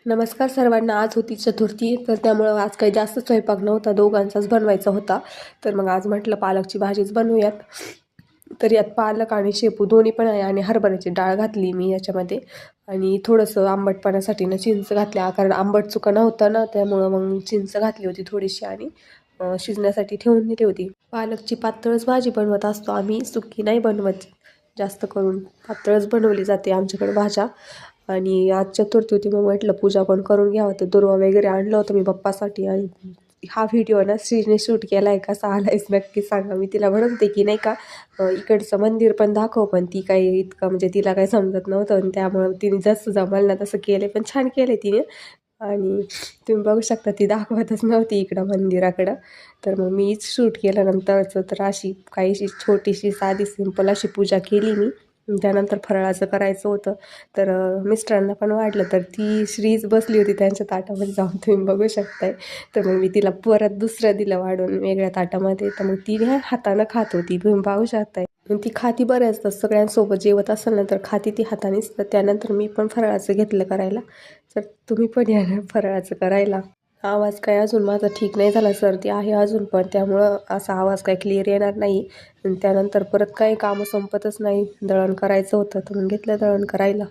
नमस्कार सर्वांना. आज होती चतुर्थी, तर त्यामुळं आज काही जास्त स्वयंपाक नव्हता, दोघांचाच बनवायचा होता. तर मग आज म्हटलं पालकची भाजीच बनवूयात. तर यात पालक आणि शेपू दोन्ही पण आहे आणि हरभऱ्याची डाळ घातली मी याच्यामध्ये आणि थोडंसं आंबटपणासाठी ना चिंच घातल्या, कारण आंबट चुका नव्हतं ना, त्यामुळं मग चिंच घातली होती थोडीशी आणि शिजण्यासाठी ठेवून दिली होती. पालकची पातळच भाजी बनवत असतो आम्ही, सुकी नाही बनवत. जास्त करून पातळच बनवली जाते आमच्याकडे भाज्या. आणि आज चतुर्थी होती, मग म्हटलं पूजा पण करून घ्यावं. तर दुर्वा वगैरे आणलं होतं मी पप्पासाठी. आणि हा व्हिडिओ ना श्रीने शूट केला आहे, कसा आलायच नक्की सांगा. मी तिला म्हणत होते की नाही का इकडचं मंदिर पण दाखव, पण ती काही इतकं म्हणजे तिला काही समजत नव्हतं आणि त्यामुळं तिने जसं जमलं ना तसं केलं, पण छान केलं तिने. आणि तुम्ही बघू शकता ती दाखवतच नव्हती इकडं मंदिराकडं. तर मग मीच शूट केलं नंतरचं. तर अशी काहीशी छोटीशी साधी सिंपल अशी पूजा केली मी. त्यानंतर फराळाचं करायचं होतं. तर मिस्टरांना पण वाटलं, तर ती श्रीच बसली होती त्यांच्या ताटामध्ये जाऊन, तुम्ही बघू शकताय. तर मग मी तिला परत दुसरं दिलं वाढून वेगळ्या ताटामध्ये. तर मग ती हातानं खात होती, तुम्ही पाहू शकताय. ती खाती बऱ्याच असतात, सगळ्यांसोबत जेवत असेल ना तर खाती ती हातानेच. तर त्यानंतर मी पण फराळाचं घेतलं करायला. तर तुम्ही पण या ना फराळाचं करायला. आवाज काय अजून माझा ठीक नाही झाला, सर्दी आहे अजून पण, त्यामुळं असा आवाज काय क्लिअर येणार नाही. आणि त्यानंतर परत काही कामं संपतच नाही. दळण करायचं होतं तर मग घेतलं दळण करायला.